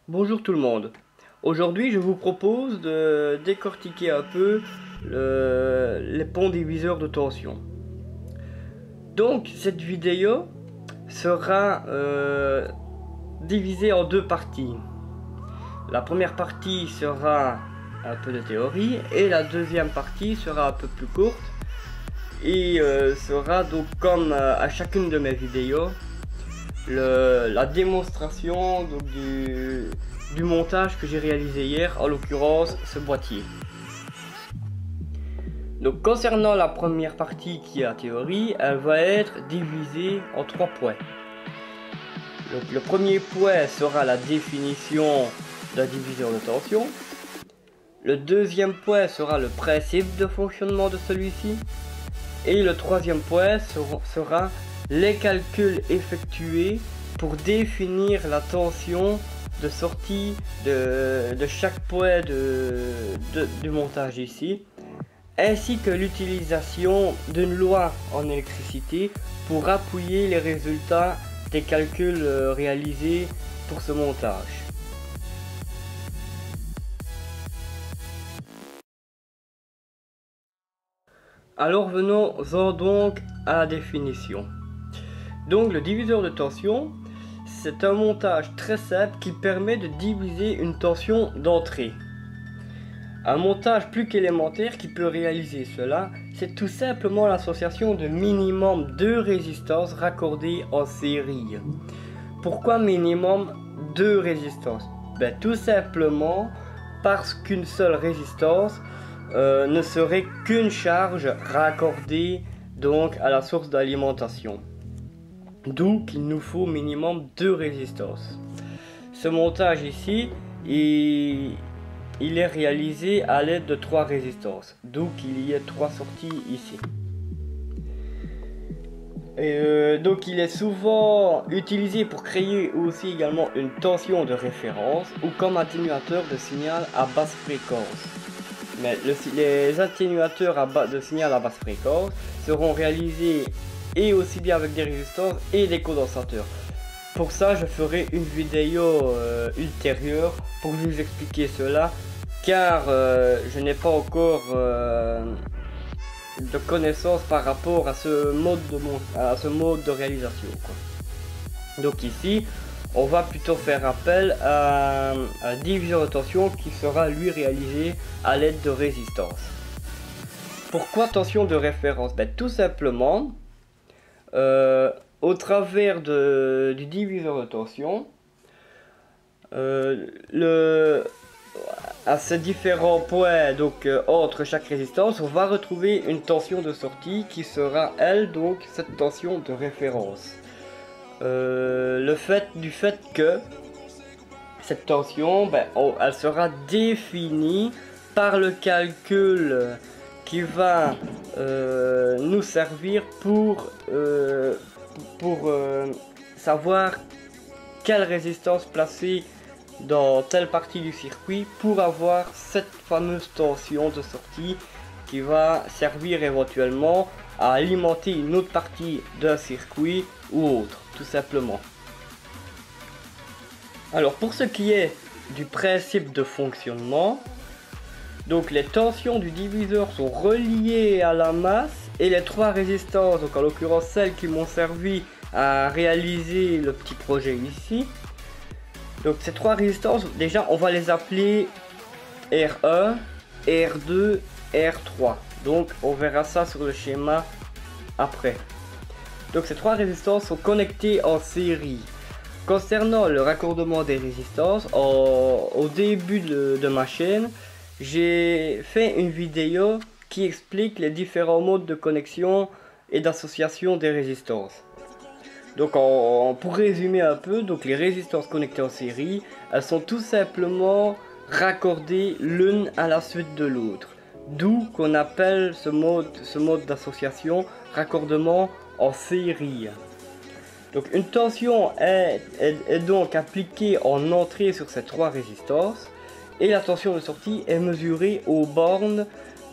Bonjour tout le monde. Aujourd'hui, je vous propose de décortiquer un peu les ponts diviseurs de tension. Donc, cette vidéo sera divisée en deux parties. La première partie sera un peu de théorie et la deuxième partie sera un peu plus courte et sera donc comme à chacune de mes vidéos la démonstration donc, du montage que j'ai réalisé hier, en l'occurrence ce boîtier. Donc concernant la première partie qui est la théorie, elle va être divisée en trois points. Donc le premier point sera la définition d'un diviseur de tension. Le deuxième point sera le principe de fonctionnement de celui-ci. Et le troisième point sera les calculs effectués pour définir la tension de sortie de chaque point du montage ici, ainsi que l'utilisation d'une loi en électricité pour appuyer les résultats des calculs réalisés pour ce montage. Alors venons-en donc à la définition. Donc le diviseur de tension, c'est un montage très simple qui permet de diviser une tension d'entrée. Un montage plus qu'élémentaire qui peut réaliser cela, c'est tout simplement l'association de minimum deux résistances raccordées en série. Pourquoi minimum deux résistances? Tout simplement parce qu'une seule résistance ne serait qu'une charge raccordée donc à la source d'alimentation. D'où qu'il nous faut minimum deux résistances. Ce montage ici, il est réalisé à l'aide de trois résistances. D'où qu'il y ait trois sorties ici. Donc il est souvent utilisé pour créer aussi également une tension de référence ou comme atténuateur de signal à basse fréquence. Mais les atténuateurs de signal à basse fréquence seront réalisés et aussi bien avec des résistances et des condensateurs. Pour ça, je ferai une vidéo ultérieure pour vous expliquer cela, car je n'ai pas encore de connaissances par rapport à ce mode de réalisation, quoi. Donc ici, on va plutôt faire appel à un diviseur de tension qui sera lui réalisé à l'aide de résistance. Pourquoi tension de référence? Tout simplement, au travers du diviseur de tension, à ces différents points donc entre chaque résistance, on va retrouver une tension de sortie qui sera elle donc cette tension de référence. Du fait que cette tension, elle sera définie par le calcul qui va nous servir pour savoir quelle résistance placer dans telle partie du circuit pour avoir cette fameuse tension de sortie qui va servir éventuellement à alimenter une autre partie d'un circuit ou autre, tout simplement. Alors pour ce qui est du principe de fonctionnement, donc les tensions du diviseur sont reliées à la masse et les trois résistances, donc en l'occurrence celles qui m'ont servi à réaliser le petit projet ici. Donc ces trois résistances, déjà on va les appeler R1, R2, R3. Donc on verra ça sur le schéma après. Donc ces trois résistances sont connectées en série. Concernant le raccordement des résistances, au début de ma chaîne, j'ai fait une vidéo qui explique les différents modes de connexion et d'association des résistances. Donc pour résumer un peu, donc les résistances connectées en série, elles sont tout simplement raccordées l'une à la suite de l'autre. D'où qu'on appelle ce mode d'association raccordement en série. Donc une tension est donc appliquée en entrée sur ces trois résistances et la tension de sortie est mesurée aux bornes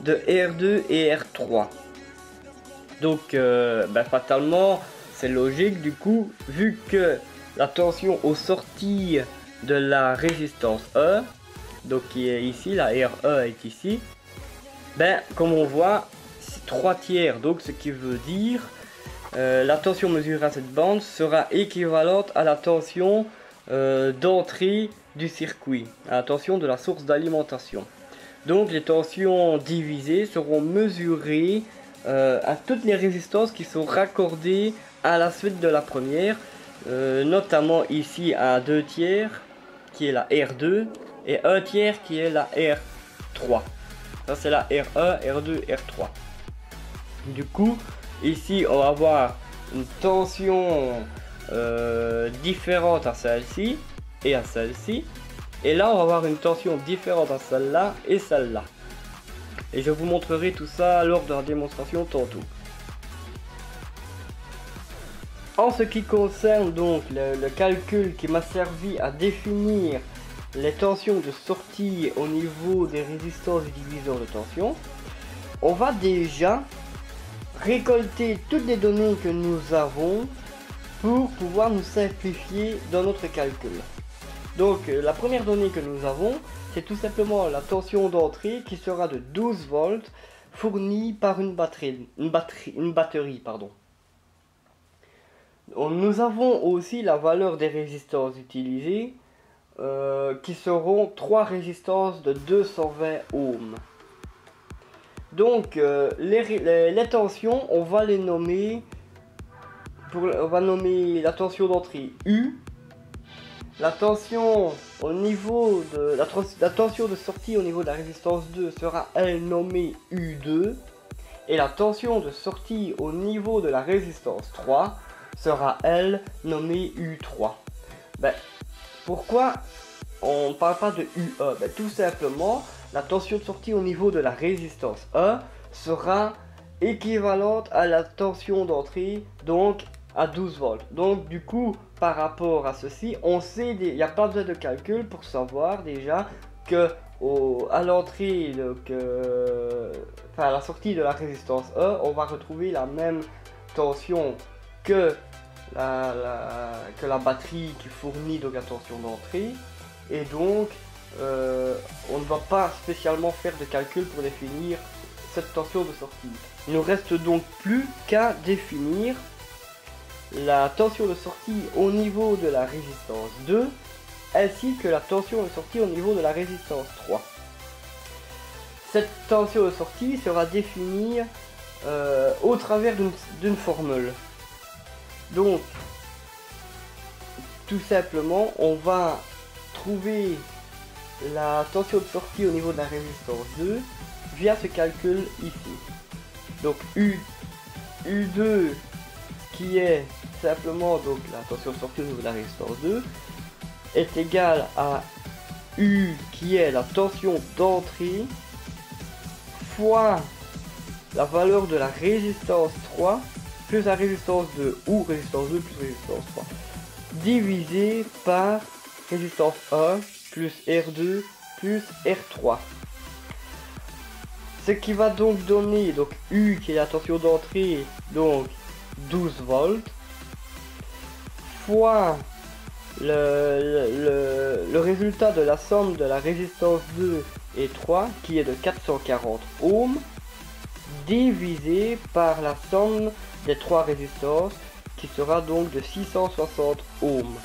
de R2 et R3. Donc fatalement, c'est logique du coup, vu que la tension aux sorties de la résistance E, donc qui est ici, la RE est ici, ben comme on voit, c'est 3 tiers, donc ce qui veut dire la tension mesurée à cette bande sera équivalente à la tension d'entrée du circuit, à la tension de la source d'alimentation. Donc les tensions divisées seront mesurées à toutes les résistances qui sont raccordées à la suite de la première, notamment ici à 2 tiers qui est la R2 et 1 tiers qui est la R3. Ça c'est la RE, R2, R3. Du coup, ici on va avoir une tension différente à celle-ci et à celle-ci. Et là on va avoir une tension différente à celle-là et celle-là. Et je vous montrerai tout ça lors de la démonstration tantôt. En ce qui concerne donc le calcul qui m'a servi à définir les tensions de sortie au niveau des résistances du diviseur de tension, on va déjà récolter toutes les données que nous avons pour pouvoir nous simplifier dans notre calcul. Donc la première donnée que nous avons, c'est tout simplement la tension d'entrée qui sera de 12 volts fournie par une batterie. Nous avons aussi la valeur des résistances utilisées qui seront 3 résistances de 220 ohms. Donc les tensions, on va les nommer, on va nommer la tension d'entrée U, la tension au niveau de la tension de sortie au niveau de la résistance 2 sera elle nommée U2 et la tension de sortie au niveau de la résistance 3 sera elle nommée U3. Ben, pourquoi on ne parle pas de UE? Ben, tout simplement, la tension de sortie au niveau de la résistance E sera équivalente à la tension d'entrée, donc à 12 volts. Donc du coup, par rapport à ceci, on sait, il n'y a pas besoin de calcul pour savoir déjà que à l'entrée, enfin à la sortie de la résistance E, on va retrouver la même tension que la batterie qui fournit donc la tension d'entrée, et donc on ne va pas spécialement faire de calcul pour définir cette tension de sortie. Il ne reste donc plus qu'à définir la tension de sortie au niveau de la résistance 2 ainsi que la tension de sortie au niveau de la résistance 3. Cette tension de sortie sera définie au travers d'une formule. Donc tout simplement on va trouver la tension de sortie au niveau de la résistance 2 via ce calcul ici. Donc U2 qui est simplement donc la tension de sortie au niveau de la résistance 2 est égal à U qui est la tension d'entrée fois la valeur de la résistance 3 plus la résistance 2 ou résistance 2 plus résistance 3 divisé par résistance 1 plus R2 plus R3. Ce qui va donc donner donc U qui est la tension d'entrée, donc 12 volts, fois le résultat de la somme de la résistance 2 et 3 qui est de 440 ohms, divisé par la somme des 3 résistances qui sera donc de 660 ohms.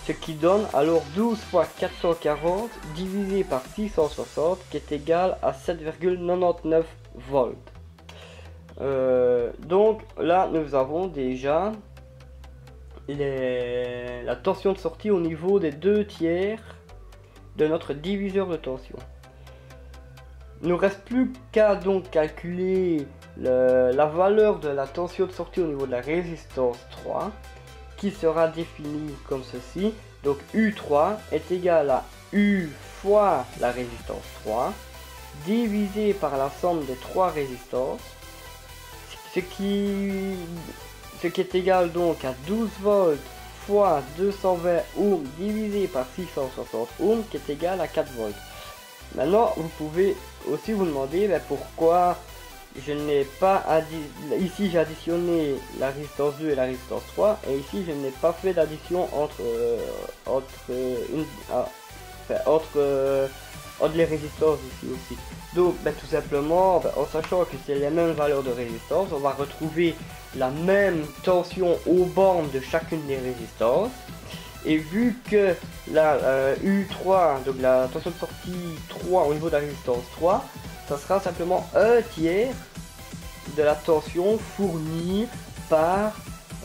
Ce qui donne alors 12 fois 440 divisé par 660 qui est égal à 7,99 volts. Donc là nous avons déjà la tension de sortie au niveau des 2 tiers de notre diviseur de tension. Il ne nous reste plus qu'à donc calculer la valeur de la tension de sortie au niveau de la résistance 3 qui sera définie comme ceci. Donc U3 est égal à U fois la résistance 3 divisé par la somme des 3 résistances, ce qui est égal donc à 12 volts fois 220 ohms divisé par 660 ohms qui est égal à 4 volts. Maintenant vous pouvez aussi vous demander pourquoi je n'ai pas ici j'ai additionné la résistance 2 et la résistance 3, et ici je n'ai pas fait d'addition entre les résistances ici aussi. Donc tout simplement, en sachant que c'est les mêmes valeurs de résistance, on va retrouver la même tension aux bornes de chacune des résistances. Et vu que la U3, donc la tension de sortie 3 au niveau de la résistance 3, ça sera simplement un tiers de la tension fournie par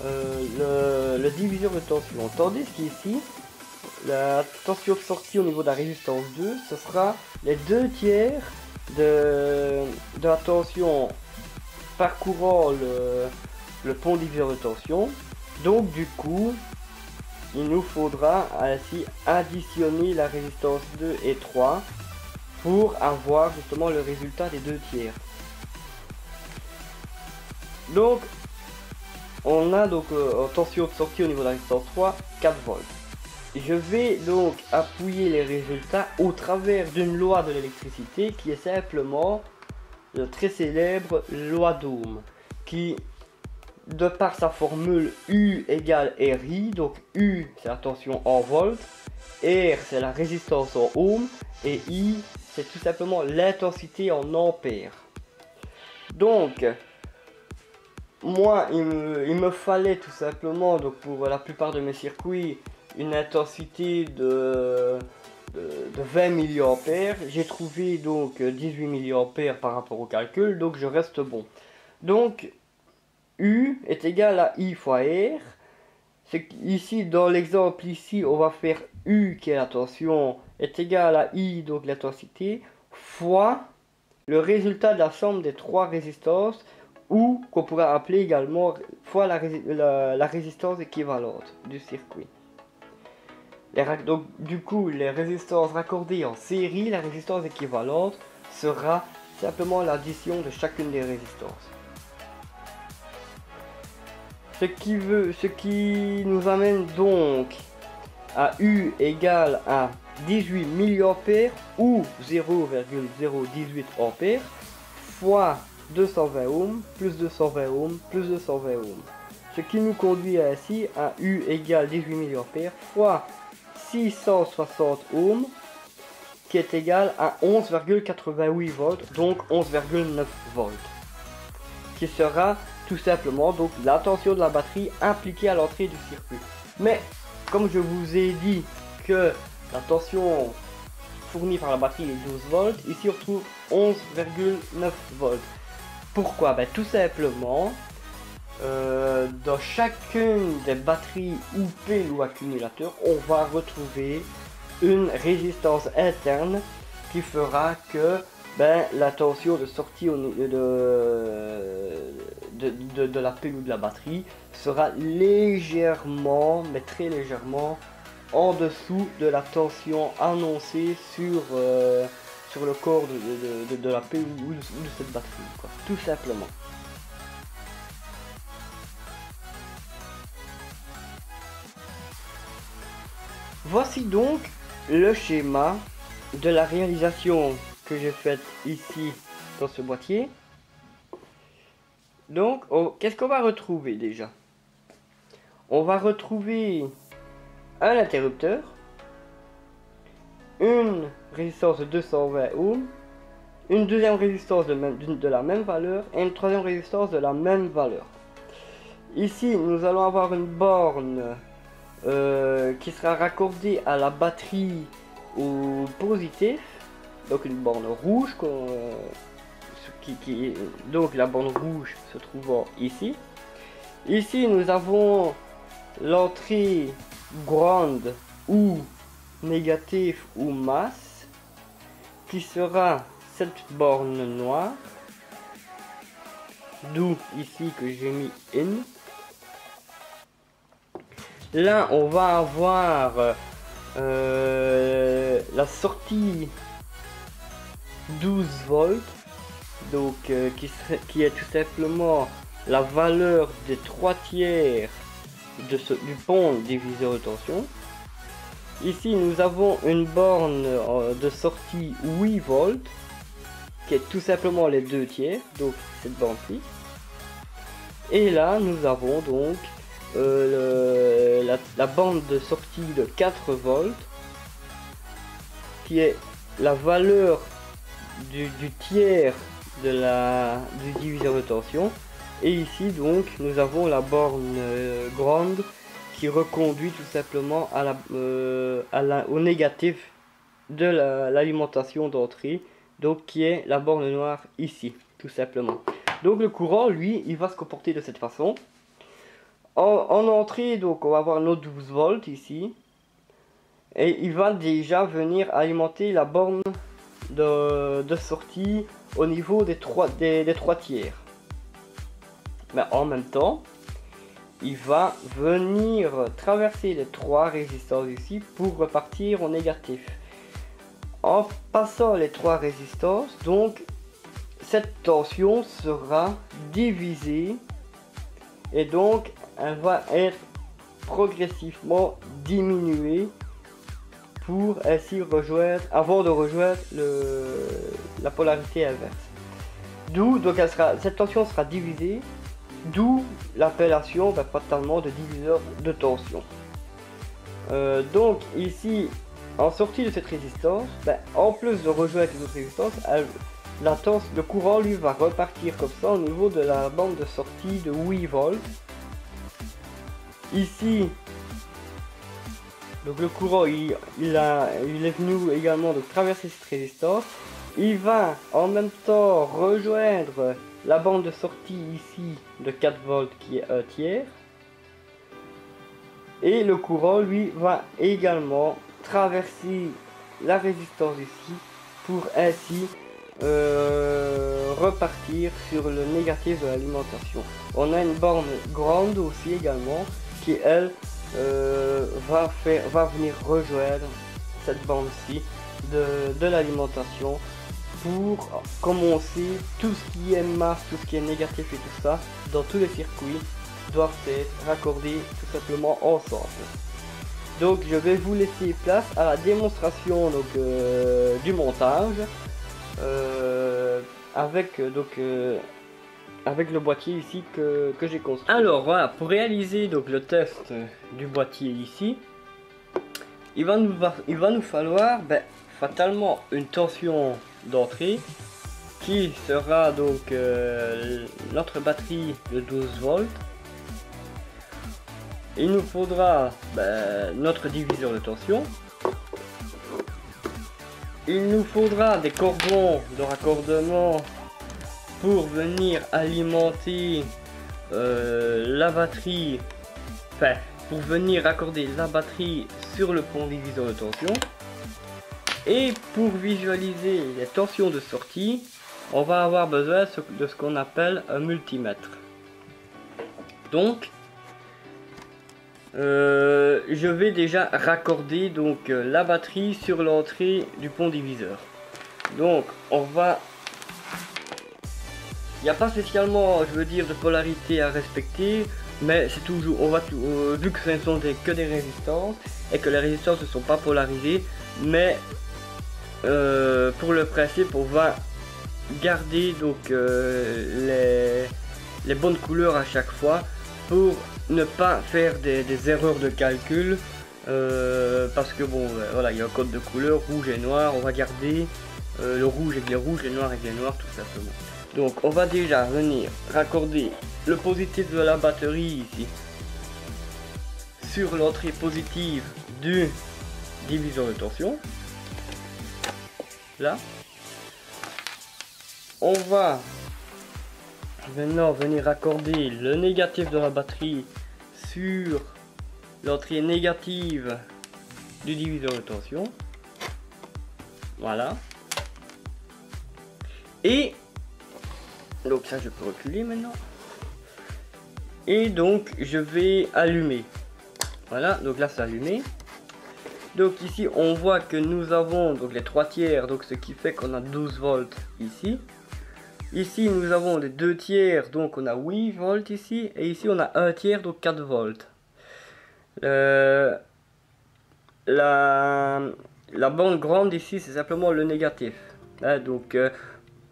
le diviseur de tension. Tandis qu'ici, la tension de sortie au niveau de la résistance 2, ce sera les 2 tiers de la tension parcourant le pont diviseur de tension. Donc du coup, il nous faudra ainsi additionner la résistance 2 et 3 pour avoir justement le résultat des 2 tiers. Donc on a donc en tension de sortie au niveau de la résistance 3, 4 volts. Je vais donc appuyer les résultats au travers d'une loi de l'électricité qui est simplement la très célèbre loi d'Ohm, qui, de par sa formule U égale RI, donc U c'est la tension en volts, R c'est la résistance en ohm, et I c'est tout simplement l'intensité en ampères. Donc moi il me fallait tout simplement, donc pour la plupart de mes circuits, une intensité de 20 mA. J'ai trouvé donc 18 mA par rapport au calcul, donc je reste bon. Donc U est égal à I fois R. Ici dans l'exemple ici on va faire U qui est la tension est égal à I, donc l'intensité, fois le résultat de la somme des 3 résistances, ou qu'on pourrait appeler également fois la résistance équivalente du circuit. Donc du coup les résistances raccordées en série, la résistance équivalente sera simplement l'addition de chacune des résistances. Ce qui nous amène donc à U égale à 18 mA ou 0,018 A fois 220 ohms plus 220 ohms plus 220 ohms. Ce qui nous conduit ainsi à U égale 18 mA fois 660 ohms qui est égal à 11,88 volts, donc 11,9 volts, qui sera tout simplement donc la tension de la batterie impliquée à l'entrée du circuit. Mais comme je vous ai dit que la tension fournie par la batterie est 12 volts, ici on retrouve 11,9 volts. Pourquoi? Tout simplement, dans chacune des batteries ou piles ou accumulateurs, on va retrouver une résistance interne qui fera que la tension de sortie de la pile ou de la batterie sera légèrement, mais très légèrement, en dessous de la tension annoncée sur le corps de la pile ou de cette batterie, quoi, tout simplement. Voici donc le schéma de la réalisation que j'ai faite ici dans ce boîtier. Donc qu'est-ce qu'on va retrouver déjà? On va retrouver un interrupteur, une résistance de 220 ohms, une deuxième résistance de la même valeur et une troisième résistance de la même valeur. Ici nous allons avoir une borne qui sera raccordée à la batterie au positif, donc une borne rouge, donc la borne rouge se trouvant ici. Ici nous avons l'entrée ground ou négatif ou masse, qui sera cette borne noire, d'où ici que j'ai mis in. Là on va avoir la sortie 12 volts, donc qui est tout simplement la valeur des 3 tiers du pont diviseur de tension. Ici nous avons une borne de sortie 8 volts qui est tout simplement les 2 tiers, donc cette bande-ci. Et là, nous avons donc la bande de sortie de 4 volts, qui est la valeur du tiers du diviseur de tension. Et ici donc nous avons la borne grande qui reconduit tout simplement au négatif de l'alimentation d'entrée, donc qui est la borne noire ici tout simplement. Donc le courant lui il va se comporter de cette façon. En entrée donc on va avoir nos 12 volts ici, et il va déjà venir alimenter la borne de sortie au niveau des 3 tiers. Mais en même temps, il va venir traverser les 3 résistances ici pour repartir au négatif. En passant les 3 résistances, donc cette tension sera divisée et donc elle va être progressivement diminuée pour ainsi rejoindre, avant de rejoindre la polarité inverse. D'où donc cette tension sera divisée. D'où l'appellation fatalement de diviseur de tension. Donc ici, en sortie de cette résistance, en plus de rejoindre les autres résistances, le courant lui va repartir comme ça au niveau de la bande de sortie de 8 volts. Ici, donc le courant il est venu également de traverser cette résistance. Il va en même temps rejoindre la bande de sortie ici de 4 volts qui est 1 tiers. Et le courant lui va également traverser la résistance ici pour ainsi repartir sur le négatif de l'alimentation. On a une borne grande aussi également qui elle va venir rejoindre cette bande-ci de l'alimentation pour commencer tout ce qui est masse, tout ce qui est négatif et tout ça dans tous les circuits doivent être raccordés tout simplement ensemble. Donc je vais vous laisser place à la démonstration donc, du montage avec le boîtier ici que j'ai construit. Alors voilà, pour réaliser donc le test du boîtier ici, il va nous falloir fatalement une tension d'entrée qui sera donc notre batterie de 12 volts. Il nous faudra notre diviseur de tension. Il nous faudra des cordons de raccordement pour venir alimenter la batterie, pour venir raccorder la batterie sur le pont diviseur de tension. Et pour visualiser les tensions de sortie, on va avoir besoin de ce qu'on appelle un multimètre. Donc, je vais déjà raccorder donc la batterie sur l'entrée du pont diviseur. Donc, il n'y a pas spécialement, je veux dire, de polarité à respecter, mais c'est toujours, vu que ce ne sont que des résistances et que les résistances ne sont pas polarisées, mais pour le principe, on va garder donc les bonnes couleurs à chaque fois pour ne pas faire des erreurs de calcul, parce que bon, voilà, il y a un code de couleur rouge et noir. On va garder le rouge avec les rouges, les noirs avec les noirs, tout simplement. Donc on va déjà venir raccorder le positif de la batterie ici sur l'entrée positive du diviseur de tension. Là, on va maintenant venir raccorder le négatif de la batterie sur l'entrée négative du diviseur de tension. Voilà. Et donc ça, je peux reculer maintenant. Et donc je vais allumer. Voilà, donc là c'est allumé. Donc ici on voit que nous avons donc les 3 tiers, donc ce qui fait qu'on a 12 volts ici. Ici nous avons les 2 tiers, donc on a 8 volts ici. Et ici on a 1 tiers, donc 4 volts. La bande grande ici c'est simplement le négatif. Hein, donc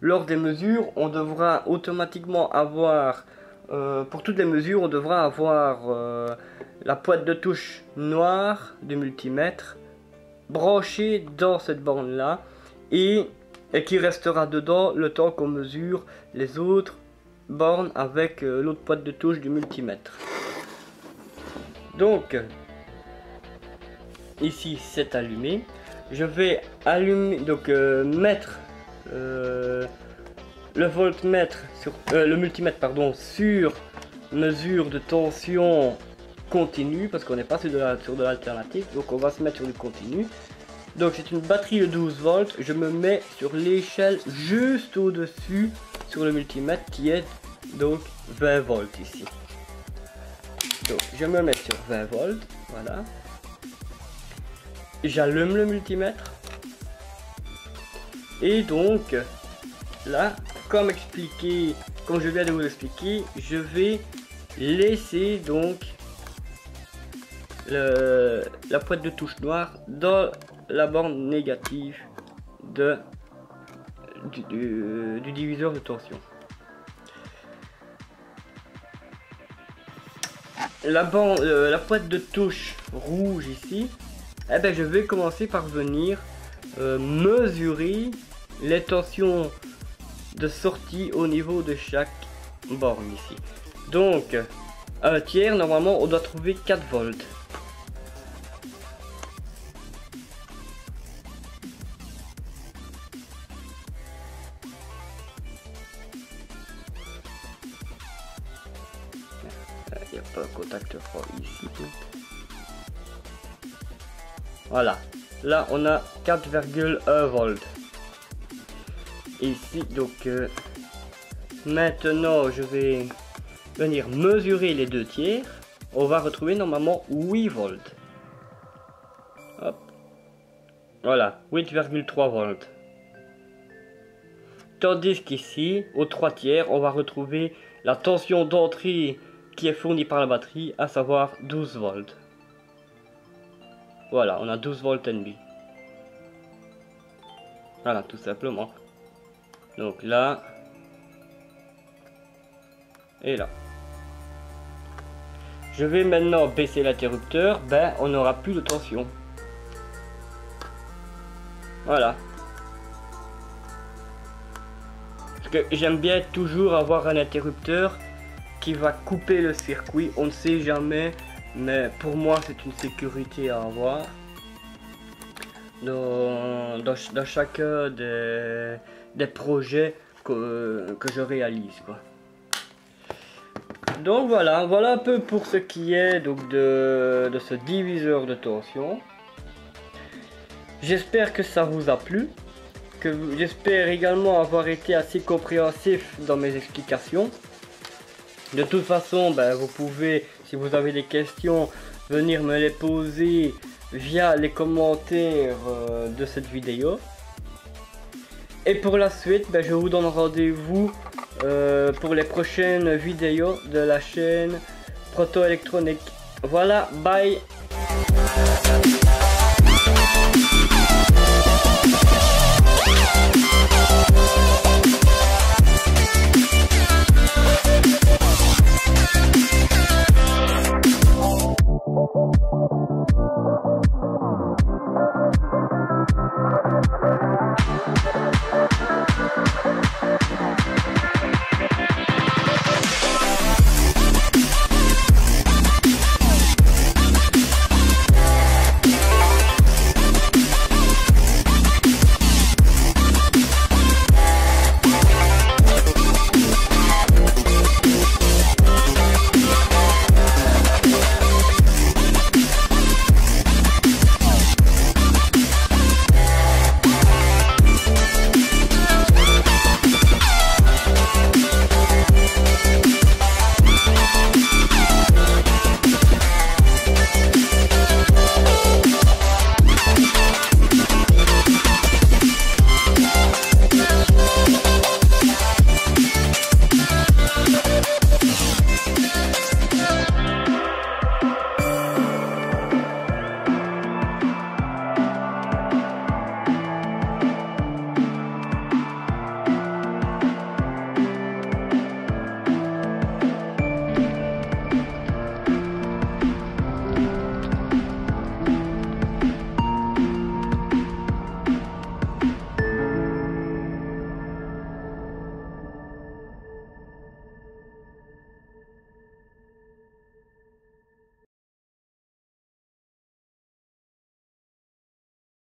lors des mesures, on devra automatiquement avoir, pour toutes les mesures, on devra avoir la boîte de touche noire du multimètre branchée dans cette borne là et qui restera dedans le temps qu'on mesure les autres bornes avec l'autre boîte de touche du multimètre. Donc ici c'est allumé. Je vais allumer, donc mettre le voltmètre sur le multimètre pardon sur mesure de tension continue parce qu'on n'est pas sur de l'alternative, donc on va se mettre sur du continu. Donc c'est une batterie de 12 volts, je me mets sur l'échelle juste au dessus sur le multimètre qui est donc 20 volts ici. Donc je me mets sur 20 volts, voilà. J'allume le multimètre. Et donc là, comme je viens de vous expliquer, je vais laisser donc la boîte de touche noire dans la borne négative du diviseur de tension. La boîte de touche rouge ici, eh ben, je vais commencer par venir mesurer les tensions de sortie au niveau de chaque borne ici. Donc, un tiers, normalement, on doit trouver 4 volts. Il n'y a pas un contact froid ici. Voilà. Là, on a 4,1 volts. Ici, donc, maintenant, je vais venir mesurer les 2 tiers. On va retrouver normalement 8 volts. Hop. Voilà, 8,3 volts. Tandis qu'ici, aux 3 tiers, on va retrouver la tension d'entrée qui est fournie par la batterie, à savoir 12 volts. Voilà, on a 12 volts et demi. Voilà, tout simplement. Donc là et là. Je vais maintenant baisser l'interrupteur, ben on n'aura plus de tension. Voilà. Parce que j'aime bien toujours avoir un interrupteur qui va couper le circuit, on ne sait jamais, mais pour moi c'est une sécurité à avoir dans chacun des projets que je réalise, quoi. Donc voilà un peu pour ce qui est donc de ce diviseur de tension. J'espère que ça vous a plu, j'espère également avoir été assez compréhensif dans mes explications. De toute façon, ben, vous pouvez, si vous avez des questions, venir me les poser via les commentaires de cette vidéo. Et pour la suite, ben, je vous donne rendez-vous pour les prochaines vidéos de la chaîne Proto Électronique. Voilà, bye.